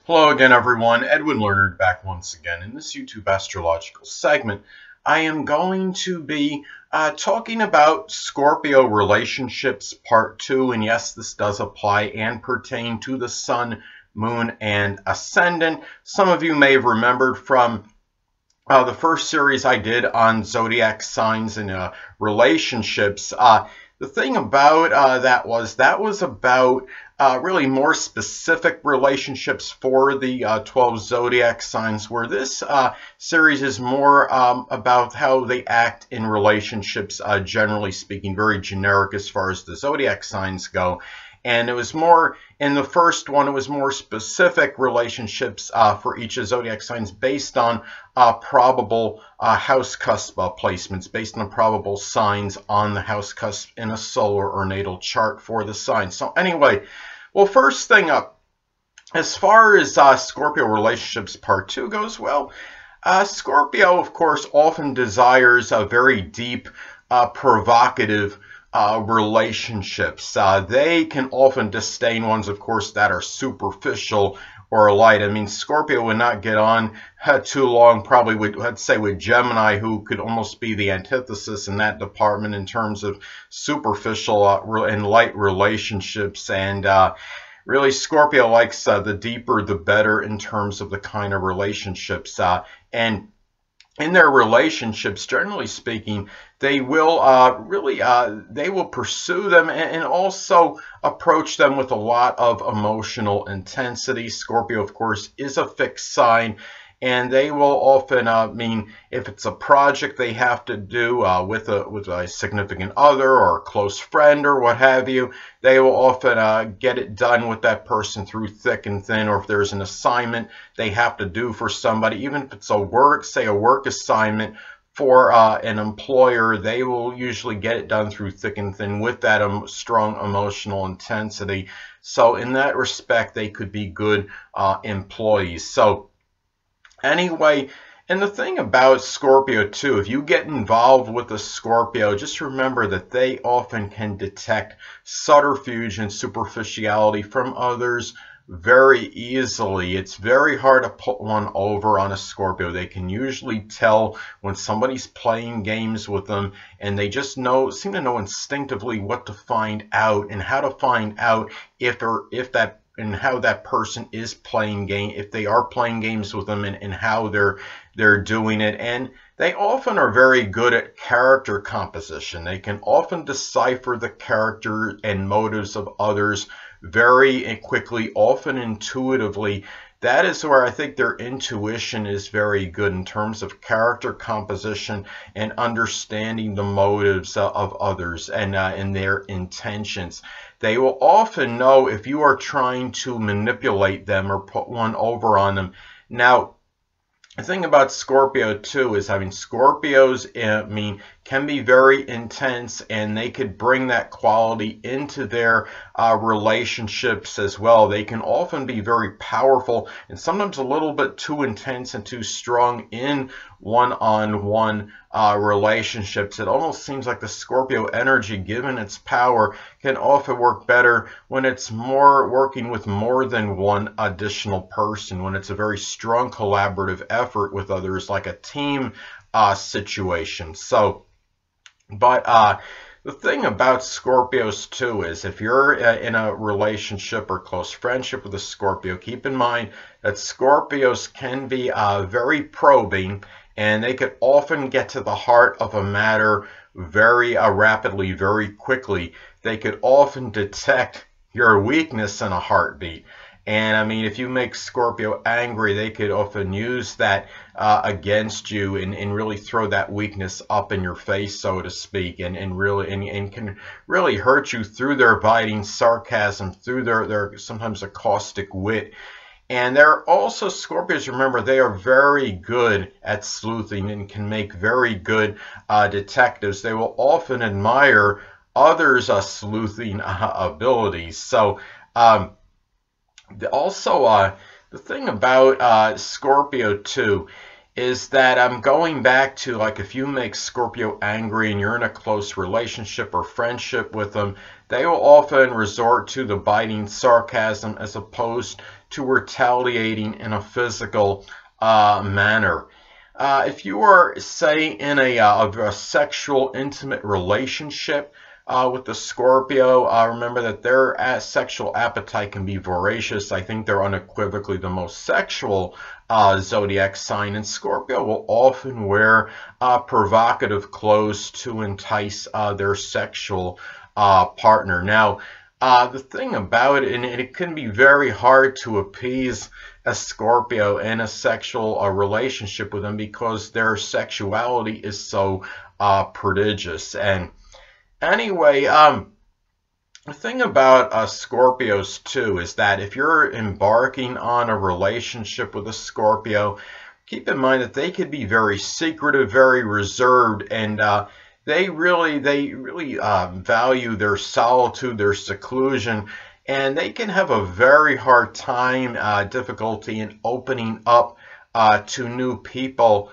Hello again, everyone. Edwin Learnard back once again. In this YouTube astrological segment, I am going to be talking about Scorpio relationships part 2. And yes, this does apply and pertain to the Sun, Moon, and Ascendant. Some of you may have remembered from the first series I did on zodiac signs and relationships. The thing about that was about really more specific relationships for the 12 zodiac signs, where this series is more about how they act in relationships, generally speaking, very generic as far as the zodiac signs go. And it was more, in the first one, it was more specific relationships for each of zodiac signs based on probable house cusp placements, based on probable signs on the house cusp in a solar or natal chart for the sign. So anyway, well, first thing up, as far as Scorpio relationships part 2 goes, well, Scorpio, of course, often desires a very deep, provocative relationships. They can often disdain ones, of course, that are superficial or light. I mean, Scorpio would not get on too long, probably with, I'd say, with Gemini, who could almost be the antithesis in that department in terms of superficial and light relationships. And really, Scorpio likes the deeper, the better in terms of the kind of relationships. And in their relationships, generally speaking, they will they will pursue them and also approach them with a lot of emotional intensity. Scorpio, of course, is a fixed sign, and they will often if it's a project they have to do with a significant other or a close friend or what have you, they will often get it done with that person through thick and thin. Or if there's an assignment they have to do for somebody, even if it's a work assignment for an employer, they will usually get it done through thick and thin with that strong emotional intensity. So in that respect, they could be good employees. So anyway, and the thing about Scorpio too, if you get involved with a Scorpio, just remember that they often can detect subterfuge and superficiality from others very easily. It's very hard to put one over on a Scorpio. They can usually tell when somebody's playing games with them, and they just seem to know instinctively what to find out and how to find out if that and how that person is playing if they are playing games with them, and how they're doing it. And they often are very good at character composition. They can often decipher the character and motives of others very quickly, often intuitively. That is where I think their intuition is very good in terms of character composition and understanding the motives of others and their intentions. They will often know if you are trying to manipulate them or put one over on them. Now, the thing about Scorpio too is, Scorpios can be very intense, and they could bring that quality into their relationships as well. They can often be very powerful and sometimes a little bit too intense and too strong in one-on-one relationships. It almost seems like the Scorpio energy, given its power, can often work better when it's working with more than one additional person, when it's a very strong collaborative effort with others, like a team situation. So, but the thing about Scorpios too is, if you're in a relationship or close friendship with a Scorpio, keep in mind that Scorpios can be very probing, and they could often get to the heart of a matter very rapidly, very quickly. They could often detect your weakness in a heartbeat. And I mean, if you make Scorpio angry, they could often use that against you and really throw that weakness up in your face, so to speak, and can really hurt you through their biting sarcasm, through their sometimes a caustic wit. And they're also, Scorpios, remember, they are very good at sleuthing and can make very good detectives. They will often admire others' sleuthing abilities. So, also, the thing about Scorpio too is that I'm going back to, like, if you make Scorpio angry and you're in a close relationship or friendship with them, they will often resort to the biting sarcasm as opposed to retaliating in a physical manner. If you are, say, in a sexual, intimate relationship with the Scorpio, remember that their sexual appetite can be voracious. I think they're unequivocally the most sexual zodiac sign, and Scorpio will often wear provocative clothes to entice their sexual partner. Now, the thing about it, and it can be very hard to appease a Scorpio in a sexual relationship with them because their sexuality is so prodigious. And anyway, the thing about Scorpios too is that if you're embarking on a relationship with a Scorpio, keep in mind that they could be very secretive, very reserved, and they really value their solitude, their seclusion, and they can have a very hard time, difficulty in opening up to new people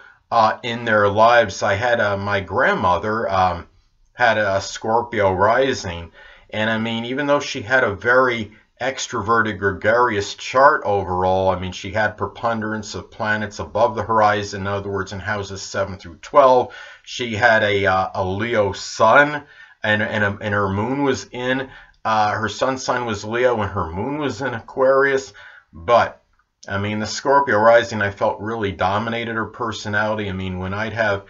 in their lives. I had my grandmother had a Scorpio rising, and I mean, even though she had a very extroverted, gregarious chart overall, I mean, she had preponderance of planets above the horizon, in other words, in houses 7 through 12. She had a Leo sun, and her moon was in, her sun sign was Leo, and her moon was in Aquarius. But I mean, the Scorpio rising, I felt really dominated her personality. I mean, when I'd have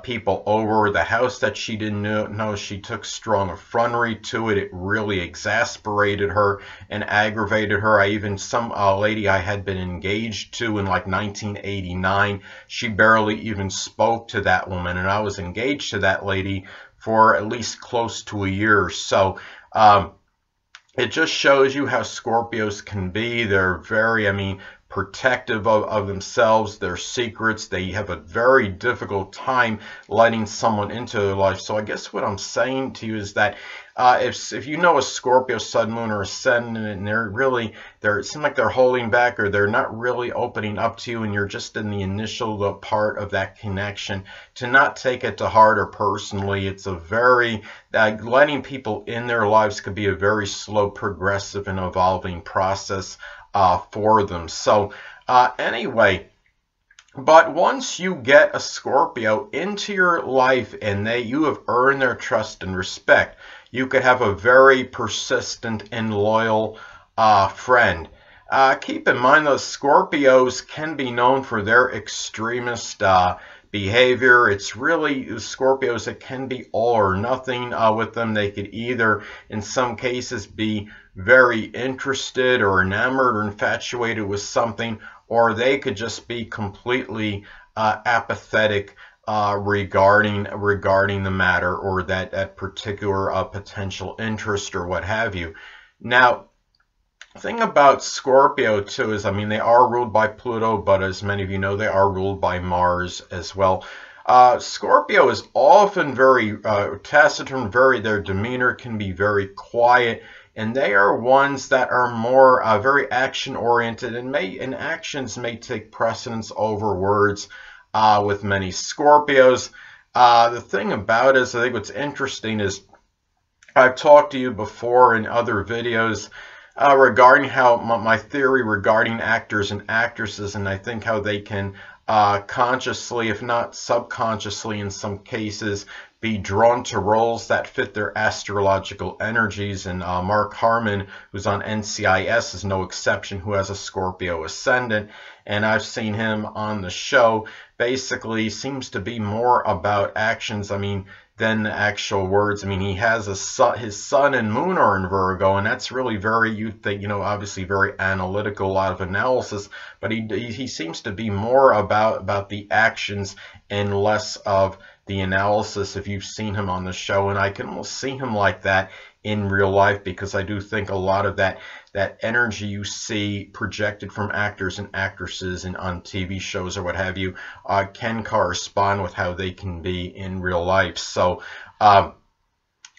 people over the house that she didn't know, she took strong effrontery to it. It really exasperated her and aggravated her. Some lady I had been engaged to in like 1989, she barely even spoke to that woman, and I was engaged to that lady for at least close to a year. So it just shows you how Scorpios can be. They're very, I mean, protective of themselves, their secrets. They have a very difficult time letting someone into their life. So I guess what I'm saying to you is that if you know a Scorpio sun, moon, or ascendant, and it seems like they're holding back, or they're not really opening up to you, and you're just in the initial part of that connection, to not take it to heart or personally. It's a very, letting people in their lives could be a very slow, progressive, and evolving process for them. So anyway, but once you get a Scorpio into your life and you have earned their trust and respect, you could have a very persistent and loyal friend. Keep in mind that Scorpios can be known for their extremist behavior. It's really Scorpios, it can be all or nothing with them. They could either, in some cases, be very interested or enamored or infatuated with something, or they could just be completely apathetic regarding the matter, or that particular potential interest or what have you. Now, the thing about Scorpio too is, I mean, they are ruled by Pluto, but as many of you know, they are ruled by Mars as well. Scorpio is often very taciturn, their demeanor can be very quiet, and they are ones that are more very action-oriented, and actions may take precedence over words with many Scorpios. The thing about it is, I think what's interesting is, I've talked to you before in other videos regarding how my theory regarding actors and actresses, and I think how they can consciously, if not subconsciously in some cases, be drawn to roles that fit their astrological energies. And Mark Harmon, who's on NCIS, is no exception, who has a Scorpio ascendant, and I've seen him on the show. Basically seems to be more about actions, I mean, than the actual words. I mean, he has his sun and moon are in Virgo, and that's really very, you'd think, you know, obviously very analytical, a lot of analysis, but he seems to be more about the actions and less of the analysis, if you've seen him on the show. And I can almost see him like that in real life, because I do think a lot of that energy you see projected from actors and actresses and on TV shows or what have you can correspond with how they can be in real life. So the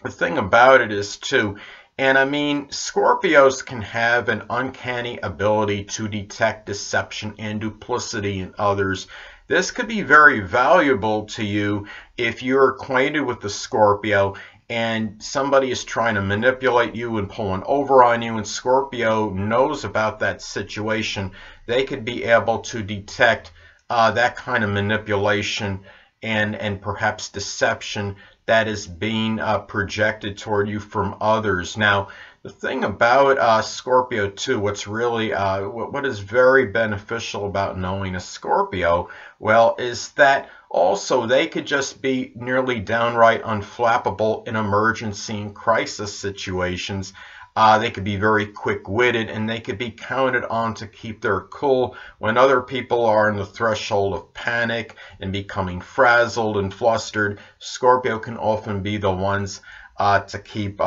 thing about it is too, and I mean, Scorpios can have an uncanny ability to detect deception and duplicity in others. This could be very valuable to you if you're acquainted with the Scorpio and somebody is trying to manipulate you and pull one over on you, and Scorpio knows about that situation, they could be able to detect that kind of manipulation and perhaps deception that is being projected toward you from others. Now, the thing about Scorpio too, what's really what is very beneficial about knowing a Scorpio, well, is that also they could just be nearly downright unflappable in emergency and crisis situations. They could be very quick-witted, and they could be counted on to keep their cool when other people are on the threshold of panic and becoming frazzled and flustered. Scorpio can often be the ones to keep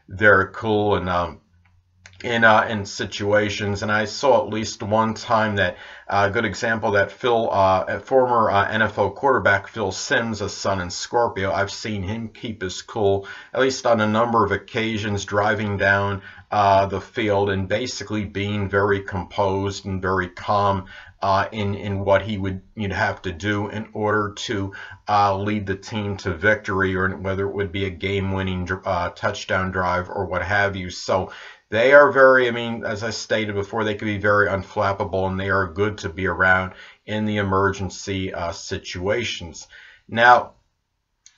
their cool and in situations. And I saw at least one time that a good example that former NFL quarterback Phil Simms, a son in Scorpio, I've seen him keep his cool at least on a number of occasions, driving down the field and basically being very composed and very calm in what you'd have to do in order to lead the team to victory, or whether it would be a game-winning touchdown drive or what have you. So they are very, I mean, as I stated before, they can be very unflappable, and they are good to be around in the emergency situations. Now,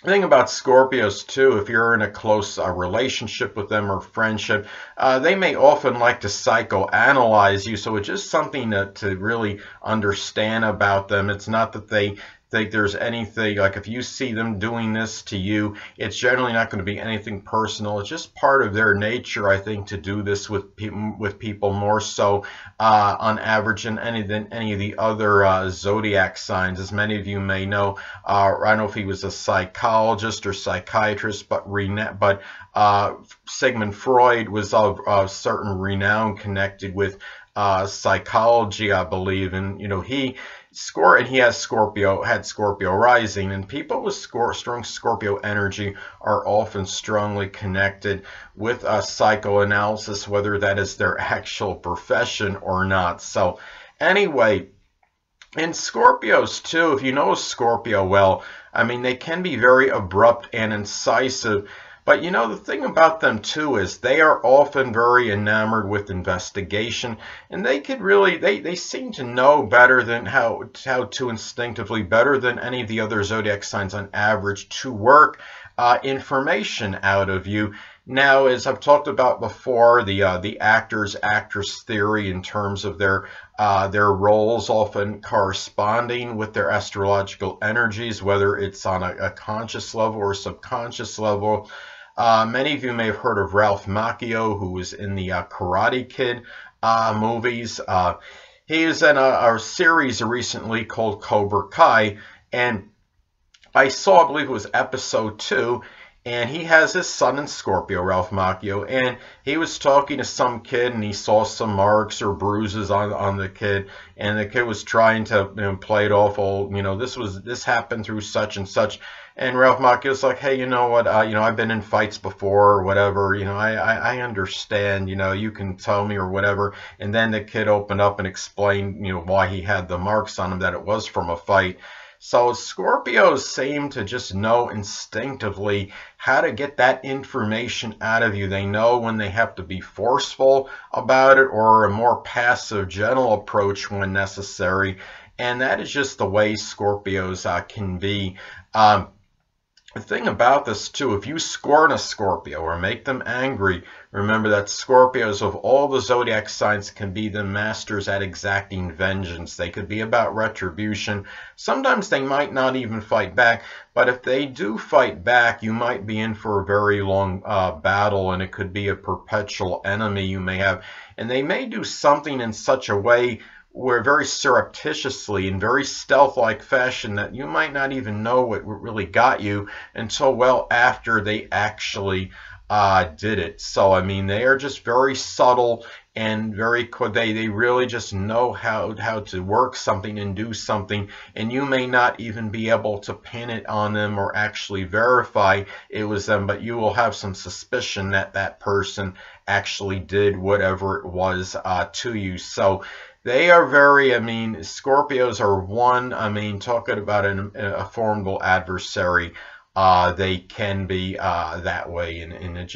the thing about Scorpios too, if you're in a close relationship with them or friendship, they may often like to psychoanalyze you. So it's just something to really understand about them. It's not that they think there's anything, like if you see them doing this to you, it's generally not going to be anything personal. It's just part of their nature, I think, to do this with people more so on average than any of the other zodiac signs. As many of you may know, I don't know if he was a psychologist or psychiatrist, but Sigmund Freud was of certain renown connected with psychology, I believe, and he had Scorpio rising, and people with strong Scorpio energy are often strongly connected with psychoanalysis, whether that is their actual profession or not. So anyway, in Scorpios too, if you know a Scorpio well, I mean, they can be very abrupt and incisive. But the thing about them too is they are often very enamored with investigation, and they could really, they seem to know better than how to instinctively, better than any of the other zodiac signs on average, to work information out of you. Now, as I've talked about before, the actor's theory in terms of their roles often corresponding with their astrological energies, whether it's on a conscious level or subconscious level. Many of you may have heard of Ralph Macchio, who was in the Karate Kid movies. He was in a series recently called Cobra Kai, and I believe it was episode 2, and he has his son in Scorpio, Ralph Macchio, and he was talking to some kid, and he saw some marks or bruises on the kid, and the kid was trying to play it off, this happened through such and such. And Ralph Macchio's like, hey, you know what, I've been in fights before or whatever, I understand, you can tell me or whatever. And then the kid opened up and explained, why he had the marks on him, that it was from a fight. So Scorpios seem to just know instinctively how to get that information out of you. They know when they have to be forceful about it or a more passive, gentle approach when necessary. And that is just the way Scorpios can be. The thing about this too, if you scorn a Scorpio or make them angry, remember that Scorpios of all the zodiac signs can be the masters at exacting vengeance. They could be about retribution. Sometimes they might not even fight back, but if they do fight back, you might be in for a very long battle, and it could be a perpetual enemy you may have. And they may do something in such a way where very surreptitiously, in very stealth-like fashion, that you might not even know what really got you until well after they actually did it. So, I mean, they are just very subtle and very quick. They really just know how to work something and do something, and you may not even be able to pin it on them or actually verify it was them, but you will have some suspicion that that person actually did whatever it was to you. So they are very, Scorpios are talking about a formidable adversary they can be that way, and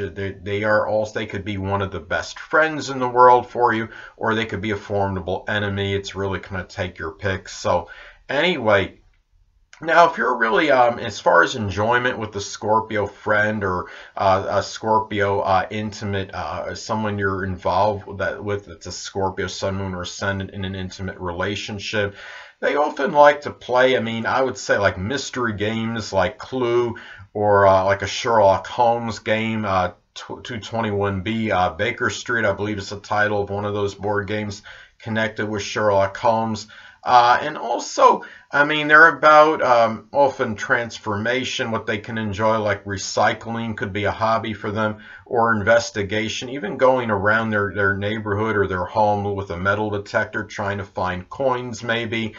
they are also, they could be one of the best friends in the world for you, or they could be a formidable enemy. It's really kind of take your pick. So anyway, now if you're really as far as enjoyment with the Scorpio friend, or a Scorpio intimate, someone you're involved with that's a Scorpio sun, moon, or ascendant in an intimate relationship, they often like to play, I mean, I would say like mystery games like Clue, or like a Sherlock Holmes game, 221B Baker Street, I believe is the title of one of those board games connected with Sherlock Holmes. And also, I mean, they're about often transformation, what they can enjoy, like recycling could be a hobby for them, or investigation, even going around their neighborhood or their home with a metal detector trying to find coins maybe.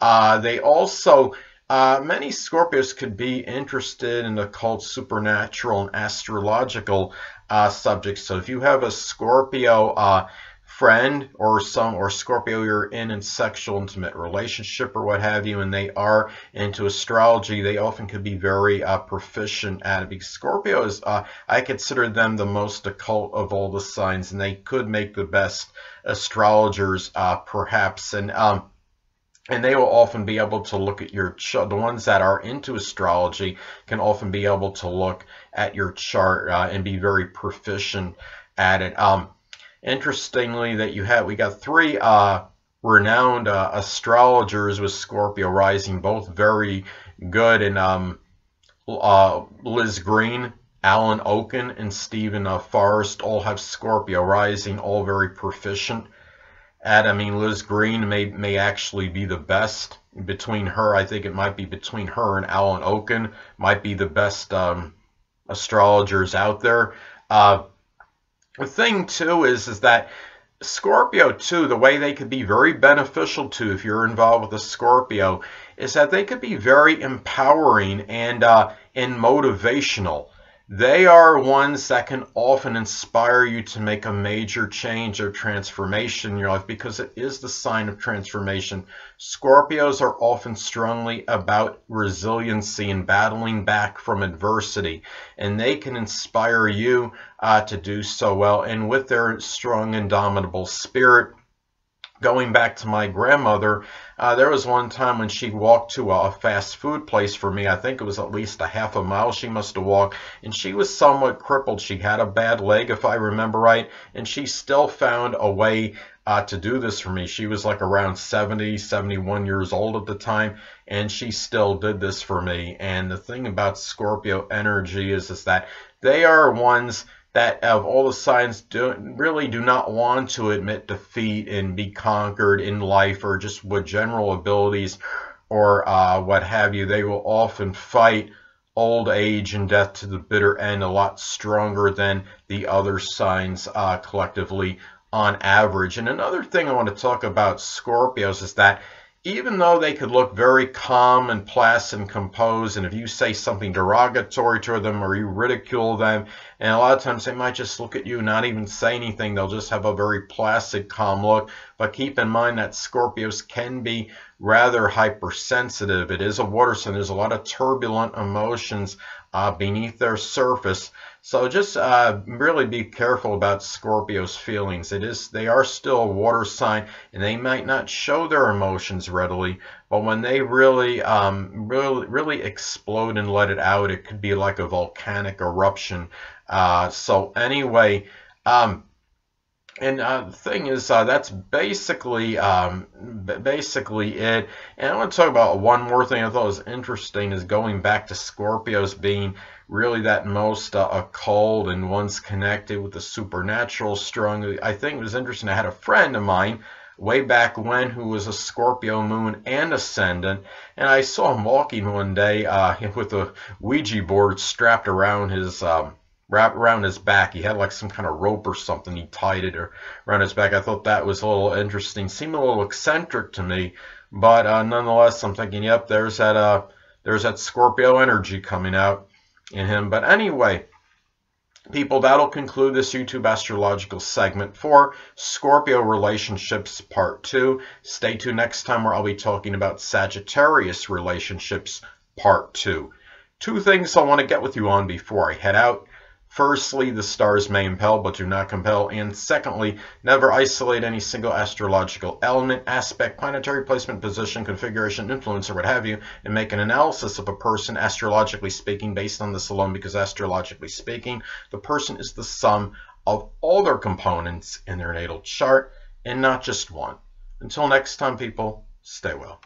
They also, many Scorpios could be interested in occult, supernatural, and astrological subjects. So if you have a Scorpio friend, or Scorpio you're in sexual intimate relationship or what have you, and they are into astrology, they often could be very proficient at it, because Scorpio is, I consider them the most occult of all the signs, and they could make the best astrologers perhaps, and they will often be able to look at your chart. The ones that are into astrology can often be able to look at your chart and be very proficient at it. Interestingly, we got three renowned astrologers with Scorpio rising, both very good, and Liz Green, Alan Oken, and Stephen Forrest all have Scorpio rising, all very proficient at. I mean, Liz Green may actually be the best. Between her, I think it might be between her and Alan Oken, might be the best astrologers out there. The thing too is that Scorpio too, the way they could be very beneficial to, if you're involved with a Scorpio, is that they could be very empowering and motivational. They are ones that can often inspire you to make a major change or transformation in your life, because it is the sign of transformation. Scorpios are often strongly about resiliency and battling back from adversity, and they can inspire you to do so well. And with their strong, indomitable spirit, going back to my grandmother, there was one time when she walked to a fast food place for me. I think it was at least a half a mile she must have walked, and she was somewhat crippled. She had a bad leg, if I remember right, and she still found a way to do this for me. She was like around 70, 71 years old at the time, and she still did this for me. And the thing about Scorpio energy is that they are ones that of all the signs really do not want to admit defeat and be conquered in life, or just with general abilities or what have you. They will often fight old age and death to the bitter end a lot stronger than the other signs collectively on average. And another thing I want to talk about Scorpios is that even though they could look very calm and placid and composed, and if you say something derogatory to them or you ridicule them, and a lot of times they might just look at you and not even say anything, they'll just have a very placid, calm look. But keep in mind that Scorpios can be rather hypersensitive. It is a water sign. There's a lot of turbulent emotions beneath their surface. So just really be careful about Scorpio's feelings. They are still a water sign, and they might not show their emotions readily, but when they really explode and let it out, it could be like a volcanic eruption. So anyway, and the thing is, that's basically it. And I want to talk about one more thing I thought was interesting, is going back to Scorpios being really that most occult and ones connected with the supernatural strongly. I think it was interesting. I had a friend of mine way back when who was a Scorpio moon and ascendant, and I saw him walking one day with a Ouija board strapped around his wrapped around his back. He had like some kind of rope or something. He tied it around his back. I thought that was a little interesting. Seemed a little eccentric to me, but nonetheless, I'm thinking, yep, there's that Scorpio energy coming out in him. But anyway, people, that'll conclude this YouTube astrological segment for Scorpio Relationships Part 2. Stay tuned next time, where I'll be talking about Sagittarius Relationships Part 2. Two things I want to get with you on before I head out. Firstly, the stars may impel but do not compel. And secondly, never isolate any single astrological element, aspect, planetary placement, position, configuration, influence, or what have you, and make an analysis of a person astrologically speaking based on this alone, because astrologically speaking, the person is the sum of all their components in their natal chart and not just one. Until next time, people, stay well.